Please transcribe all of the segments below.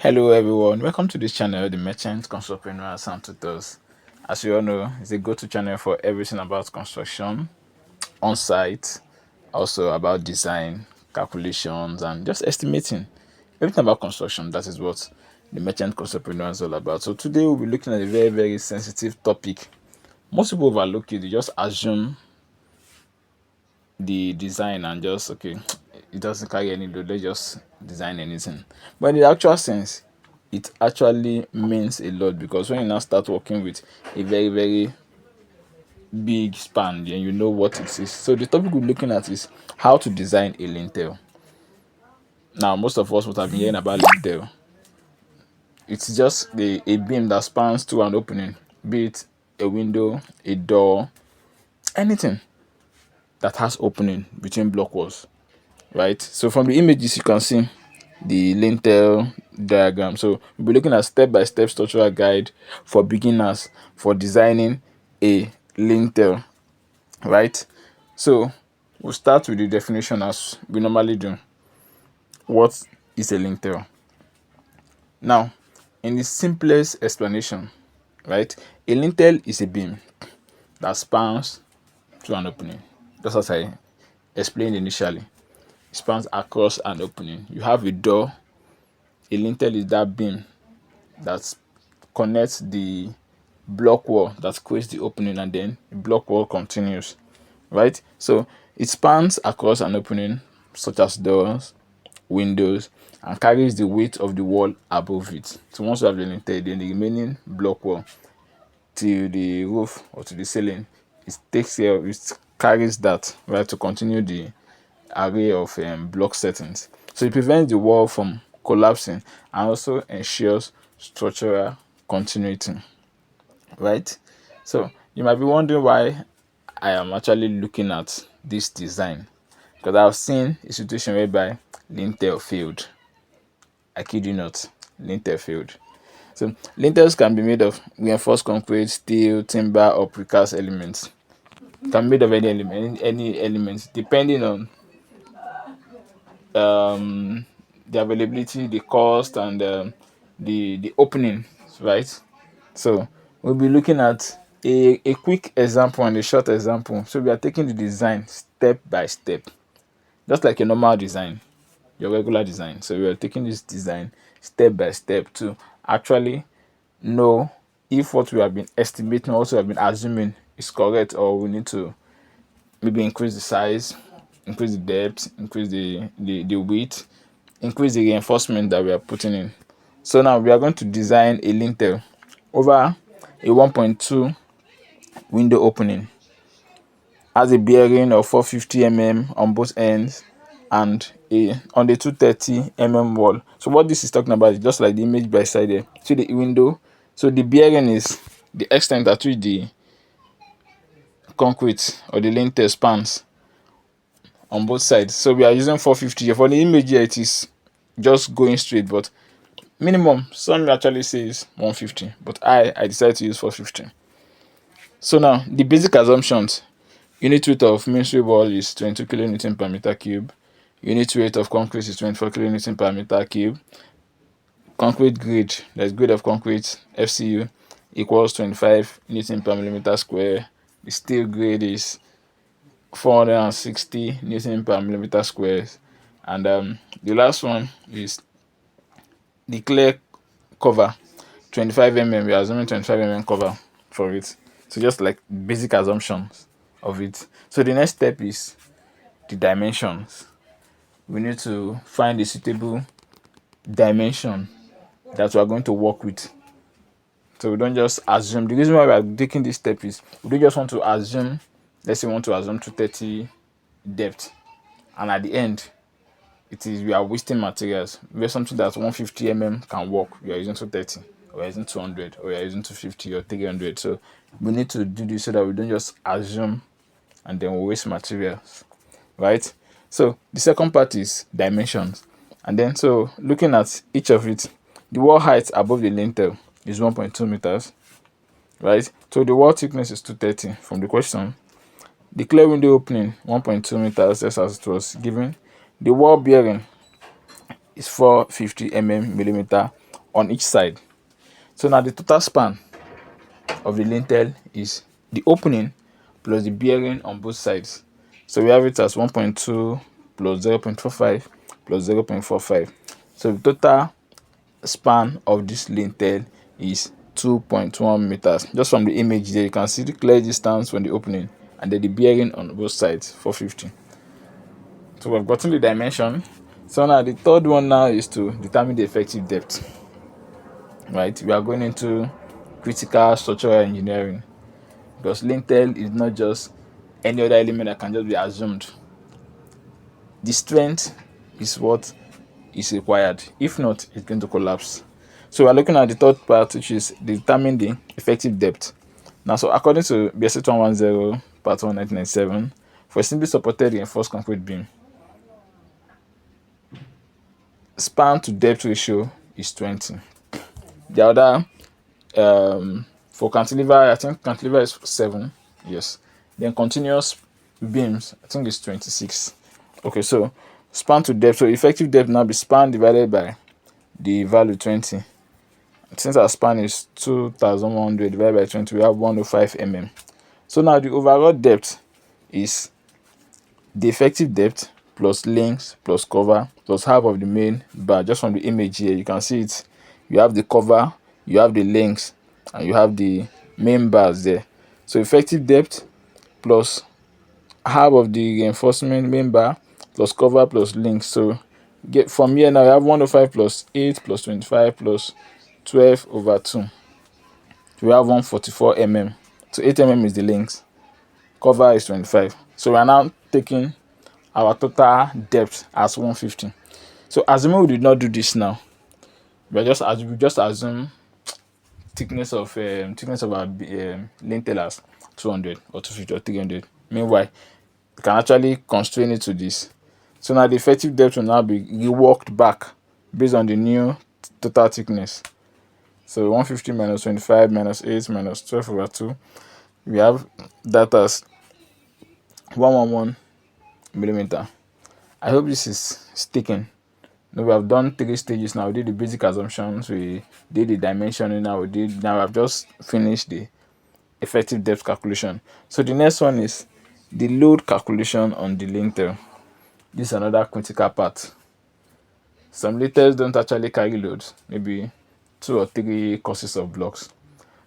Hello everyone, welcome to this channel, the Merchant Construct-preneurs and Tutors. As you all know, it's a go-to channel for everything about construction, on-site, also about design, calculations, and just estimating. Everything about construction, that is what the Merchant Construct-preneurs is all about. So today we'll be looking at a very, very sensitive topic. Most people overlook it, they just assume the design and just, okay, it doesn't carry any load, let's just design anything. But in the actual sense, it actually means a lot, because when you now start working with a very, very big span, then you know what it is. So the topic we're looking at is how to design a lintel. Now, most of us would have been hearing about lintel. It's just a beam that spans through an opening, be it a window, a door, anything that has opening between block walls, right? So from the images you can see the lintel diagram. So we'll be looking at step-by-step structural guide for beginners for designing a lintel, right? So we'll start with the definition as we normally do. What is a lintel? Now, in the simplest explanation, right, a lintel is a beam that spans through an opening, just as I explained initially. It spans across an opening. You have a door. A lintel is that beam that connects the block wall that creates the opening, and then the block wall continues, right? So it spans across an opening such as doors, windows, and carries the weight of the wall above it. So once you have the lintel, then the remaining block wall to the roof or to the ceiling, it takes care of it, carries that, right, to continue the array of block settings. So it prevents the wall from collapsing and also ensures structural continuity, right? So you might be wondering why I am actually looking at this design, because I've seen a situation whereby lintel failed. I kid you not, lintel failed. So lintels can be made of reinforced concrete, steel, timber, or precast elements. It can be made of any elements depending on the availability, the cost, and the opening, right? So we'll be looking at a quick example and a short example. So we are taking the design step by step, just like a normal design, your regular design. So we are taking this design step by step to actually know if what we have been estimating, also have been assuming, is correct, or we need to maybe increase the size, increase the depth, increase the width, increase the reinforcement that we are putting in. So now we are going to design a lintel over a 1.2 window opening, has a bearing of 450 mm on both ends, and on the 230 mm wall. So what this is talking about is just like the image by side there. See the window. So the bearing is the extent at which the concrete or the lintel spans on both sides. So we are using 450 here. For the image here, it is just going straight, but minimum, some actually says 150, but I decided to use 450. So now the basic assumptions: unit weight of masonry wall is 22 kilonewton per meter cube. Unit weight of concrete is 24 kilonewton per meter cube. Concrete grade, that's grade of concrete, FCU, equals 25 newton per millimeter square. The steel grade is 460 newton per millimeter square. And the last one is the clear cover, 25 mm. We are assuming 25 mm cover for it. So just like basic assumptions of it. So the next step is the dimensions. We need to find a suitable dimension that we are going to work with. So we don't just assume. The reason why we are taking this step is we don't just want to assume. Let's say we want to assume 230 depth, and at the end we are wasting materials. Where something that 150 mm can work, we are using 230, or we are using 200, or we are using 250 or 300. So we need to do this so that we don't just assume and then we waste materials, right? So the second part is dimensions. And then, so looking at each of it, the wall height above the lintel is 1.2 meters, right? So the wall thickness is 230 from the question. The clear window opening 1.2 meters, just as it was given. The wall bearing is 450 millimeter on each side. So now the total span of the lintel is the opening plus the bearing on both sides. So we have it as 1.2 plus 0.45 plus 0.45. So the total span of this lintel is 2.1 meters. Just from the image there, you can see the clear distance from the opening and then the bearing on both sides, 450. So we've gotten the dimension. So now the third one now is to determine the effective depth. Right, we are going into critical structural engineering, because lintel is not just any other element that can just be assumed. The strength is what is required. If not, it's going to collapse. So we're looking at the third part, which is determine the effective depth. Now, so according to BSc 110 part 1 1997, for a simply supported reinforced concrete beam, span to depth ratio is 20. The other, for cantilever, I think cantilever is 7. Yes. Then continuous beams, I think it's 26. Okay, so span to depth. So effective depth now be span divided by the value 20. Since our span is 2100 divided by 20, we have 105 mm. So now the overall depth is the effective depth plus length plus cover plus half of the main bar. Just from the image here, you can see it. You have the cover, you have the length, and you have the main bars there. So effective depth plus half of the reinforcement main bar plus cover plus length. So get from here now, we have 105 plus 8 plus 25 plus 12 over 2. We have 144 mm. So 8 mm is the length, cover is 25. So we are now taking our total depth as 150. So assuming we did not do this now, we just assume thickness of our lintel as 200 or 250 or 300. Meanwhile, you can actually constrain it to this. So now the effective depth will now be reworked back based on the new total thickness. So 150 minus 25 minus 8 minus 12 over 2. We have that as 111 millimeter. I hope this is sticking. Now we have done 3 stages now. We did the basic assumptions, we did the dimensioning, now I've just finished the effective depth calculation. So the next one is the load calculation on the lintel. This is another critical part. Some lintels don't actually carry loads, maybe 2 or 3 courses of blocks.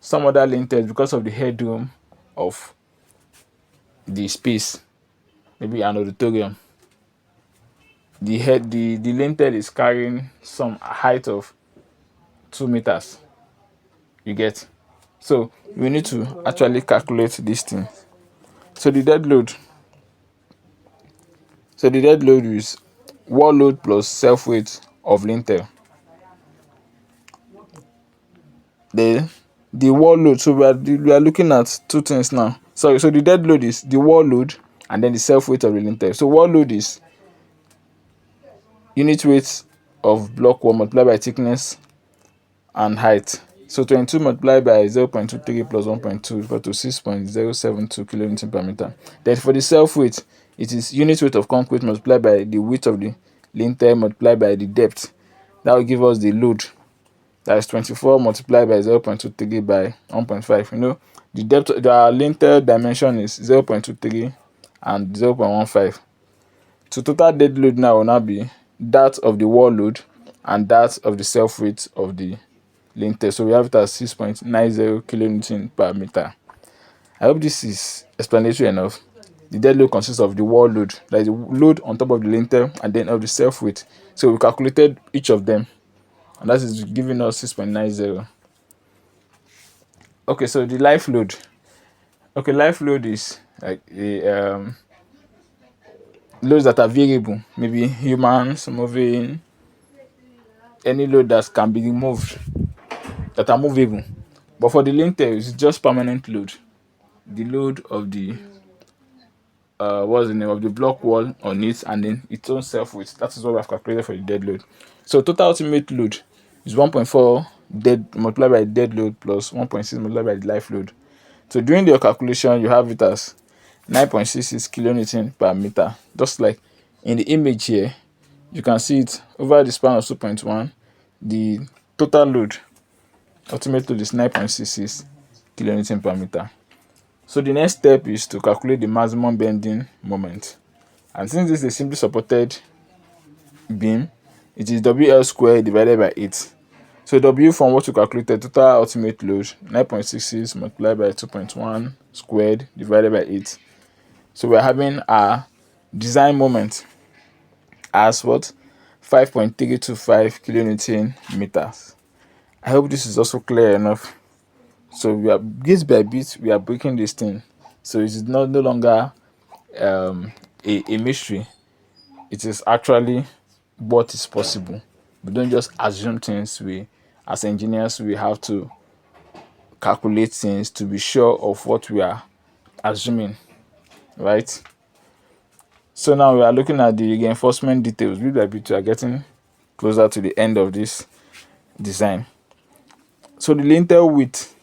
Some other lintels, because of the headroom of the space, maybe an auditorium, the lintel is carrying some height of 2 meters. You get? So we need to actually calculate this thing. So the dead load is wall load plus self weight of lintel. The wall load, so we are looking at 2 things now. Sorry, so the dead load is the wall load and then the self weight of the lintel. So wall load is unit weight of block wall multiplied by thickness and height. So 22 multiplied by 0.23 plus 1.2 equal to 6.072 kilonewton per meter. Then for the self weight, it is unit weight of concrete multiplied by the width of the lintel multiplied by the depth. That will give us the load. That is 24 multiplied by 0.23 by 1.5. You know, the depth, the lintel dimension is 0.23 and 0.15. So total dead load now will now be that of the wall load and that of the self weight of the lintel. So we have it as 6.90 kilonewton per meter. I hope this is explanatory enough. The dead load consists of the wall load, that is the load on top of the lintel, and then of the self weight. So we calculated each of them, and that is giving us 6.90. Okay, so the life load. Okay, life load is like a loads that are variable, maybe humans moving, any load that can be removed, that are movable. But for the lintel, it's just permanent load. The load of the what's the name of the block wall on it, and then its own self weight. That is what we have calculated for the dead load. So total ultimate load is 1.4 dead multiplied by dead load plus 1.6 multiplied by the life load. So during your calculation, you have it as 9.66 kilonewton per meter. Just like in the image here, you can see it over the span of 2.1. The total load, ultimate load is 9.66 kilonewton per meter. So the next step is to calculate the maximum bending moment. And since this is a simply supported beam, it is WL squared divided by 8. So W from what we calculated, total ultimate load 9.66 multiplied by 2.1 squared divided by 8. So we're having our design moment as what? 5.325 kilonewton meters. I hope this is also clear enough. So we are bit by bit we are breaking this thing. So it is no longer a mystery. It is actually what is possible. We don't just assume things. We, as engineers, we have to calculate things to be sure of what we are assuming, right? So now we are looking at the reinforcement details. Bit by bit we are getting closer to the end of this design. So the lintel width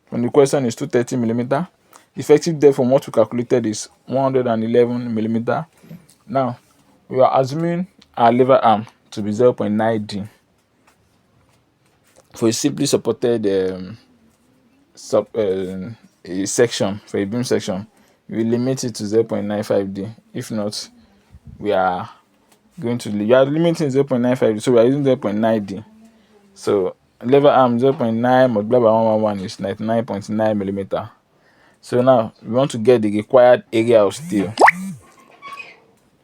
from the question is 230 millimeter. Effective depth from what we calculated is 111 millimeter. Now we are assuming our lever arm to be 0.9 D for a simply supported a section, for a beam section. We limit it to 0.95 D. If not, we are going to we are limiting 0.95 D, so we are using 0.9 D. So lever arm 0.9 multiplied by 111 is 99.9 millimeter. So now we want to get the required area of steel,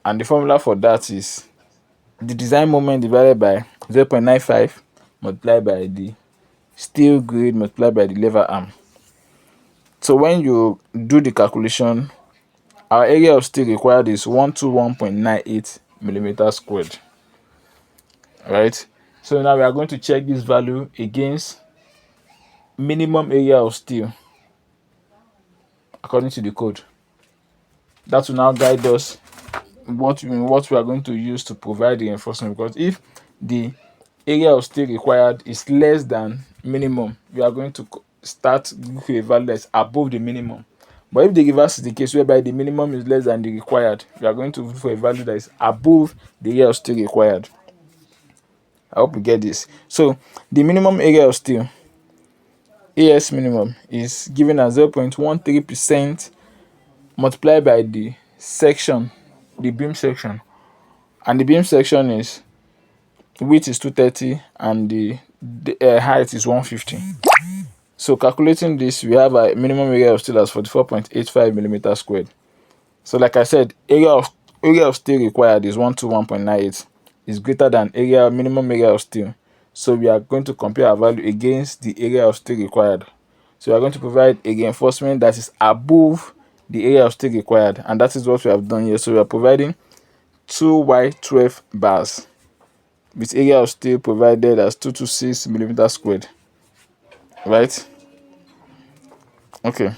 and the formula for that is the design moment divided by 0.95 multiplied by the steel grade multiplied by the lever arm. So when you do the calculation, our area of steel required is 121.98 millimeters squared. Right? So now we are going to check this value against minimum area of steel according to the code. That will now guide us what we are going to use to provide the reinforcement, because if the area of steel required is less than minimum, we are going to start with a value that's above the minimum. But if the reverse is the case, whereby the minimum is less than the required, we are going to look for a value that is above the area of steel required. I hope you get this. So the minimum area of steel, AS minimum, is given as 0.13% multiplied by the section, the beam section, and the beam section is width is 230 and the height is 150. So calculating this, we have a minimum area of steel as 44.85 millimeters squared. So like I said, area of steel required is 121.98. is greater than minimum area of steel. So we are going to compare our value against the area of steel required. So we are going to provide a reinforcement that is above the area of steel required, and that is what we have done here. So we are providing 2Y12 bars with area of steel provided as 226 millimeters squared. Right? Okay.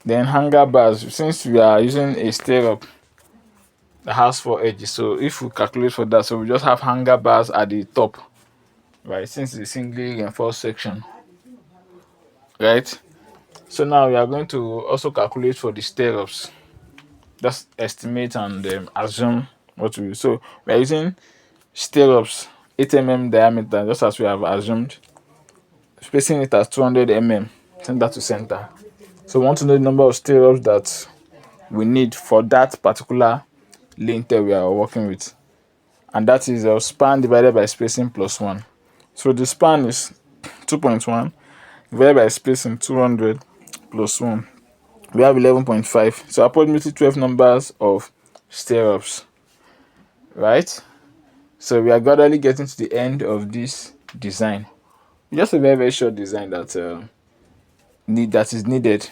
Then hanger bars, since we are using a stirrup that has 4 edges, so if we calculate for that, so we just have hanger bars at the top, right, since it's a singly reinforced section, right? So now we are going to also calculate for the stirrups. Just estimate and assume what we use. So we are using stirrups 8 mm diameter, just as we have assumed, spacing it as 200 mm center to center. So we want to know the number of stirrups that we need for that particular lintel we are working with, and that is span divided by spacing plus 1. So the span is 2.1 divided by spacing 200 plus 1. We have 11.5. So approximately 12 numbers of stirrups, right? So we are gradually getting to the end of this design. Just a very short design that is needed,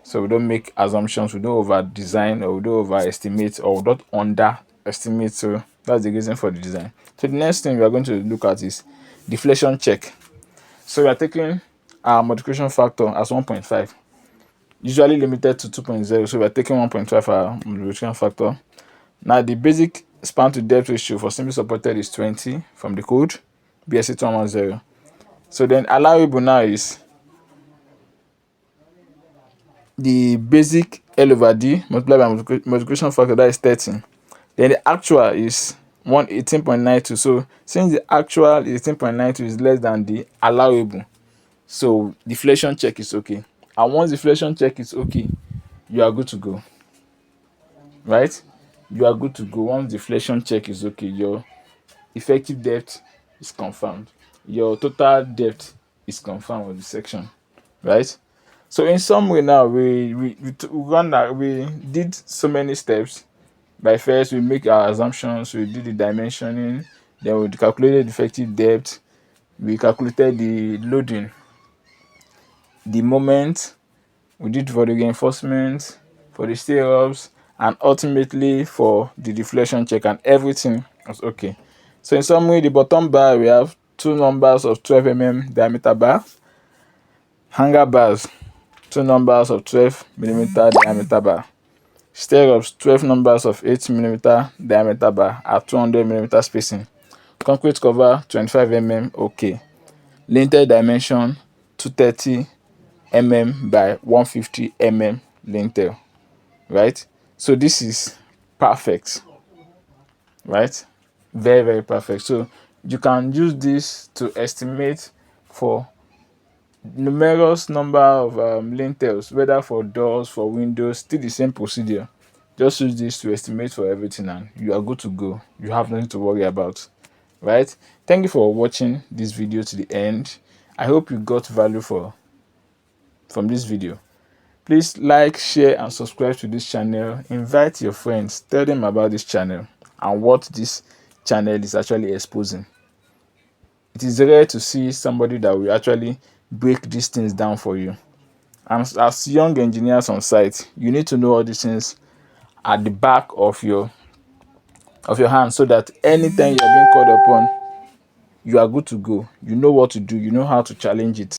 so we don't make assumptions, we don't over design, or we don't overestimate, or we don't underestimate. So that's the reason for the design. So the next thing we are going to look at is deflection check. So we are taking our multiplication factor as 1.5, usually limited to 2.0, so we are taking 1.5 for our multiplication factor. Now the basic span to depth ratio for simply supported is 20 from the code BSC 2110. So then allowable now is the basic L over D multiplied by multiplication factor, that is 13, Then the actual is 118.92. So since the actual is 18.92 is less than the allowable, so deflection check is okay. And once deflection check is okay, you are good to go, right? You are good to go. Once deflection check is okay, your effective depth is confirmed, your total depth is confirmed of the section, right? So in summary now, we did so many steps. By first, we make our assumptions, we did the dimensioning, then we calculated the effective depth, we calculated the loading, the moment, we did for the reinforcement, for the stirrups, and ultimately for the deflection check, and everything was okay. So in summary, the bottom bar, we have two numbers of 12 diameter bar, hanger bars, two numbers of 12 diameter bar, stirrups, 12 numbers of 8 diameter bar at 200 spacing, concrete cover 25 okay, lintel dimension 230 by 150 lintel, right? So this is perfect, right? Very, very perfect. So you can use this to estimate for numerous number of lintels, whether for doors, for windows, still the same procedure. Just use this to estimate for everything and you are good to go. You have nothing to worry about, right? Thank you for watching this video to the end. I hope you got value from this video. Please like, share and subscribe to this channel. Invite your friends, tell them about this channel and what this channel is actually exposing. It is rare to see somebody that will actually break these things down for you. And as young engineers on site, you need to know all these things at the back of your hand, so that anytime you are being called upon, you are good to go. You know what to do, you know how to challenge it.